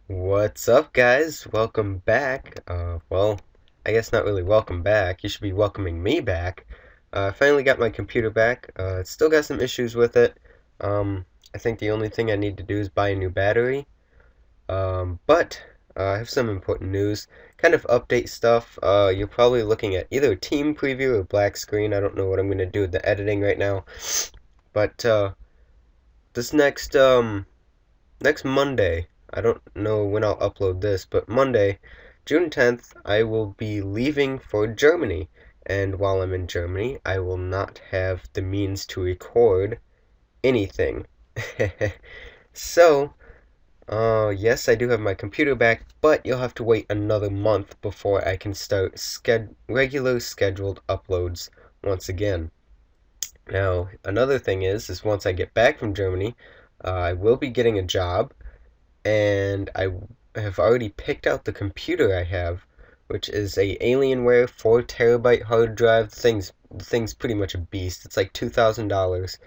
What's up, guys? Welcome back. Well, I guess not really welcome back. You should be welcoming me back. I finally got my computer back. It's still got some issues with it. I think the only thing I need to do is buy a new battery. But I have some important news. Kind of update stuff. You're probably looking at either a team preview or black screen. I don't know what I'm going to do with the editing right now. But this next Monday, I don't know when I'll upload this, but Monday, June 10th, I will be leaving for Germany. And while I'm in Germany, I will not have the means to record anything. So, yes, I do have my computer back, but you'll have to wait another month before I can start regular scheduled uploads once again. Now, another thing is once I get back from Germany, I will be getting a job, and I have already picked out the computer I have, which is a Alienware 4 TB hard drive. The thing's pretty much a beast. It's like $2,000.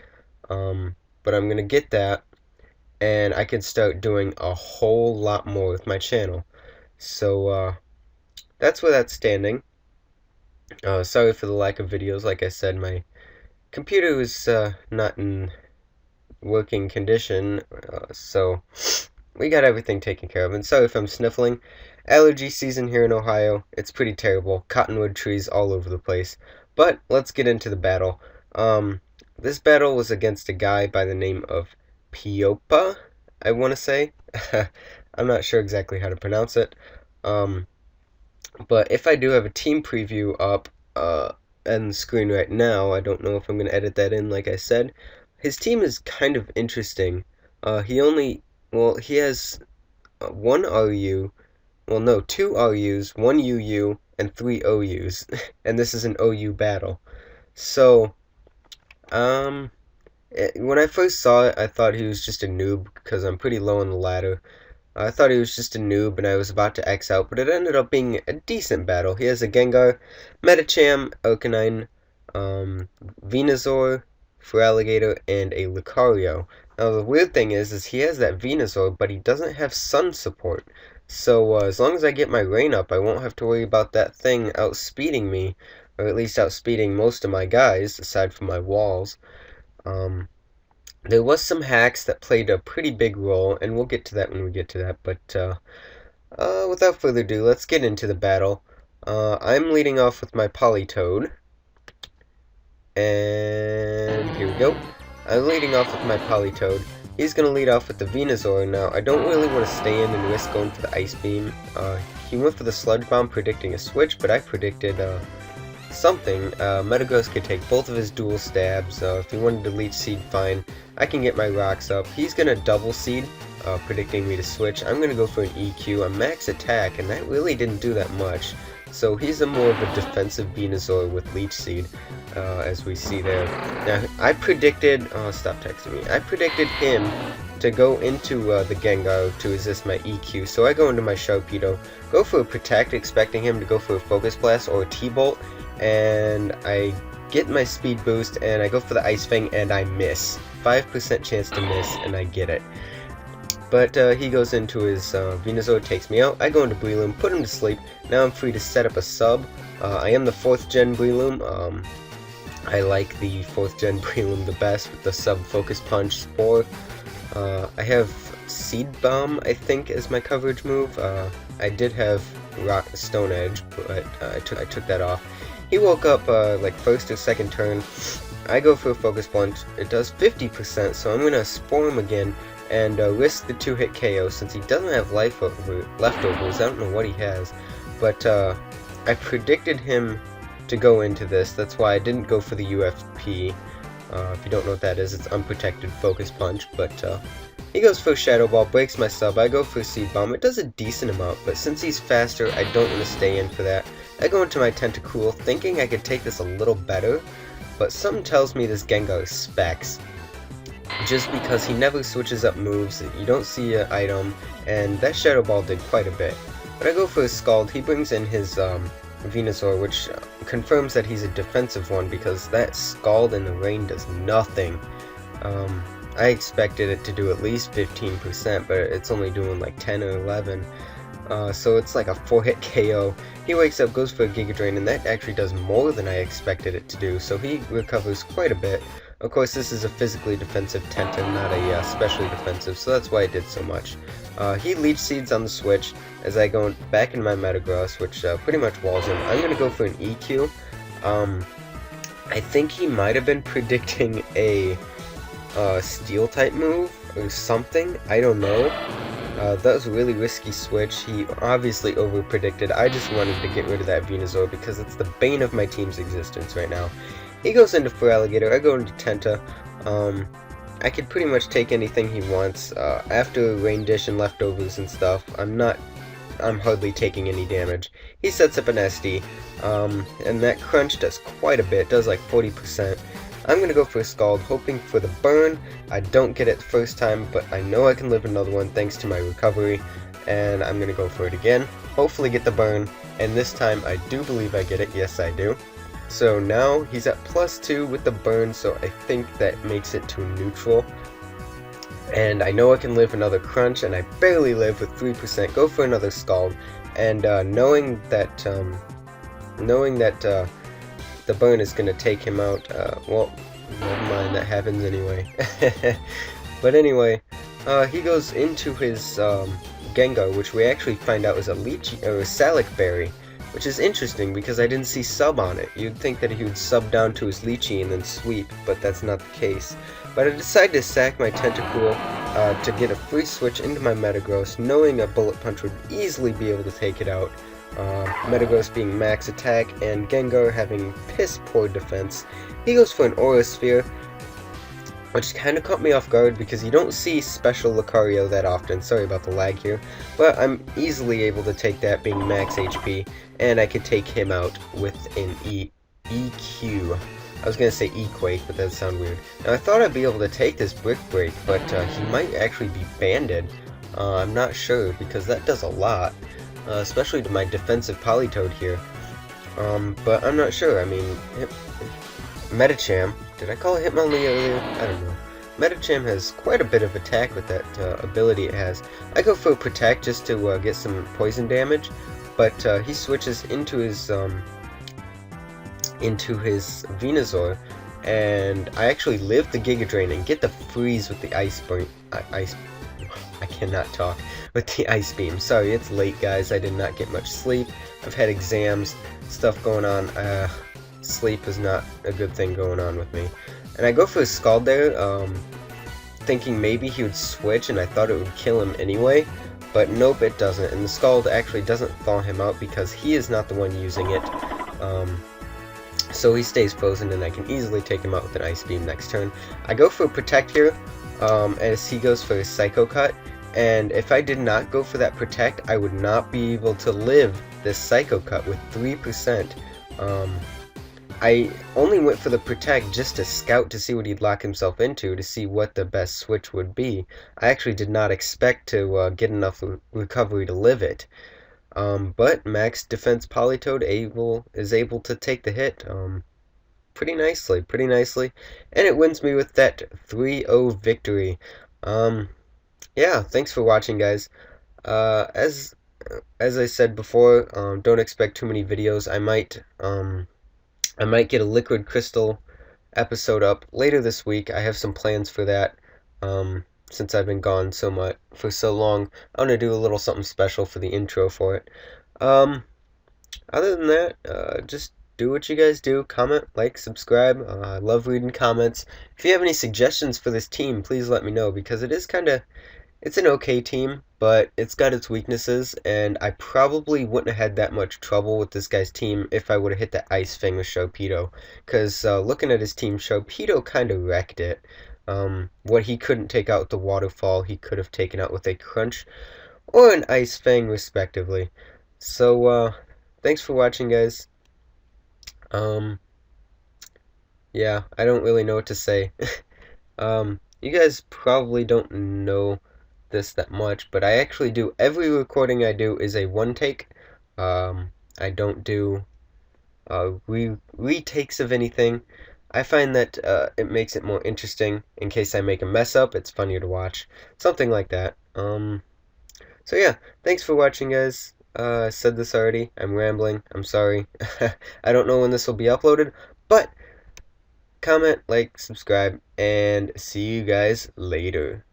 But I'm gonna get that, and I can start doing a whole lot more with my channel. So that's where that's standing. Sorry for the lack of videos. Like I said, my computer was not in working condition, so we got everything taken care of. And sorry if I'm sniffling. Allergy season here in Ohio, it's pretty terrible. Cottonwood trees all over the place. But let's get into the battle. This battle was against a guy by the name of Paiopa, I want to say. I'm not sure exactly how to pronounce it. But if I do have a team preview up on the screen right now, I don't know if I'm going to edit that in like I said. His team is kind of interesting. He has one RU, two RUs, one UU, and three OUs, and this is an OU battle. So, when I first saw it, I thought he was just a noob because I'm pretty low on the ladder. I thought he was just a noob and I was about to X out, but it ended up being a decent battle. He has a Gengar, Medicham, Arcanine, Venusaur, Feraligatr, and a Lucario. Now the weird thing is he has that Venusaur, but he doesn't have Sun support. So as long as I get my rain up, I won't have to worry about that thing outspeeding me, or at least outspeeding most of my guys, aside from my walls. There was some hacks that played a pretty big role, and we'll get to that when we get to that, but without further ado, let's get into the battle. I'm leading off with my Politoed, and here we go. I'm leading off with my Politoed. He's going to lead off with the Venusaur. Now, I don't really want to stay in and risk going for the Ice Beam. He went for the Sludge Bomb, predicting a switch, but I predicted something. Metagross could take both of his dual stabs. If he wanted to Leech Seed, fine. I can get my rocks up. He's going to Double Seed, predicting me to switch. I'm going to go for an EQ, a max attack, and that really didn't do that much. So he's a more of a defensive Venusaur with Leech Seed, as we see there. Now, I predicted... Oh, stop texting me. I predicted him to go into the Gengar to resist my EQ, so I go into my Sharpedo, go for a Protect, expecting him to go for a Focus Blast or a T-Bolt, and I get my speed boost, and I go for the Ice Fang, and I miss. 5% chance to miss, and I get it. But he goes into his Venusaur, takes me out. I go into Breloom, put him to sleep. Now I'm free to set up a sub. I am the 4th gen Breloom. I like the 4th gen Breloom the best with the sub Focus Punch Spore. I have Seed Bomb, I think, as my coverage move. I did have Stone Edge, but I took that off. He woke up like first or second turn. I go for a Focus Punch. It does 50%, so I'm going to Spore him again and risk the 2-hit KO since he doesn't have leftovers. I don't know what he has, but I predicted him to go into this. That's why I didn't go for the UFP. If you don't know what that is, it's Unprotected Focus Punch, but he goes for Shadow Ball, breaks my sub. I go for Seed Bomb. It does a decent amount, but since he's faster, I don't want to stay in for that. I go into my Tentacool, thinking I could take this a little better, but something tells me this Gengar specs. Just because he never switches up moves, you don't see an item, and that Shadow Ball did quite a bit. But I go for a Scald. He brings in his Venusaur, which confirms that he's a defensive one because that Scald in the rain does nothing. I expected it to do at least 15%, but it's only doing like 10 or 11. So it's like a 4-hit KO. He wakes up, goes for a Giga Drain, and that actually does more than I expected it to do, so he recovers quite a bit. Of course, this is a physically defensive Tenten, not a specially defensive, so that's why it did so much. He Leech Seeds on the switch as I go back in my Metagross, which pretty much walls him. I'm going to go for an EQ. I think he might have been predicting a Steel-type move or something. I don't know. That was a really risky switch. He obviously over-predicted. I just wanted to get rid of that Venusaur because it's the bane of my team's existence right now. He goes into Feraligatr, I go into Tenta. I could pretty much take anything he wants. After Rain Dish and leftovers and stuff, I'm hardly taking any damage. He sets up an SD, and that crunch does quite a bit, does like 40%. I'm going to go for a Scald, hoping for the burn. I don't get it the first time, but I know I can live another one thanks to my recovery, and I'm going to go for it again. Hopefully get the burn, and this time I do believe I get it. Yes, I do. So now he's at +2 with the burn, so I think that makes it to neutral. And I know I can live another crunch, and I barely live with 3%. Go for another Scald, and knowing that the burn is going to take him out, well, never mind, that happens anyway. But anyway, he goes into his Gengar, which we actually find out is a Lychee, or a Salic Berry, which is interesting because I didn't see sub on it. You'd think that he would sub down to his Lychee and then sweep, but that's not the case. But I decided to sack my Tentacool to get a free switch into my Metagross, knowing a Bullet Punch would easily be able to take it out. Metagross being max attack, and Gengar having piss poor defense. He goes for an Aura Sphere, which kind of caught me off guard because you don't see special Lucario that often. Sorry about the lag here, but I'm easily able to take that being max HP, and I could take him out with an EQ. I was going to say E-Quake, but that sounds weird. Now I thought I'd be able to take this Brick Break, but he might actually be banded. I'm not sure because that does a lot. Especially to my defensive Politoed here. But I'm not sure. I mean, Medicham. Did I call it Hitmonlee earlier? I don't know. Medicham has quite a bit of attack with that ability it has. I go for Protect just to get some poison damage, but he switches into his Venusaur, and I actually live the Giga Drain and get the freeze with the Ice Beam. I cannot talk with the Ice Beam. Sorry, it's late, guys. I did not get much sleep. I've had exams, stuff going on. Sleep is not a good thing going on with me. And I go for a Scald there, thinking maybe he would switch, and I thought it would kill him anyway. But nope, it doesn't. And the Scald actually doesn't thaw him out because he is not the one using it. So he stays frozen, and I can easily take him out with an Ice Beam next turn. I go for a Protect here, as he goes for his Psycho Cut. And if I did not go for that Protect, I would not be able to live this Psycho Cut with 3%. I only went for the Protect just to scout to see what he'd lock himself into, to see what the best switch would be. I actually did not expect to get enough recovery to live it. But Max Defense Politoed is able to take the hit pretty nicely, and it wins me with that 3-0 victory. Yeah, thanks for watching, guys. As I said before, don't expect too many videos. I might get a Liquid Crystal episode up later this week. I have some plans for that. Since I've been gone for so long, I want to do a little something special for the intro for it. Other than that, just do what you guys do. Comment, like, subscribe. I love reading comments. If you have any suggestions for this team, please let me know, because it's an okay team, but it's got its weaknesses, and I probably wouldn't have had that much trouble with this guy's team if I would have hit that Ice Fang with Sharpedo, because looking at his team, Sharpedo kind of wrecked it. What he couldn't take out with the Waterfall, he could have taken out with a Crunch or an Ice Fang, respectively. So, thanks for watching, guys. Yeah, I don't really know what to say. You guys probably don't know this that much, but I actually do. Every recording I do is a one take. I don't do retakes of anything. I find that it makes it more interesting. In case I make a mess up, it's funnier to watch. Something like that. So yeah, thanks for watching, guys. I said this already. I'm rambling. I'm sorry. I don't know when this will be uploaded, but comment, like, subscribe, and see you guys later.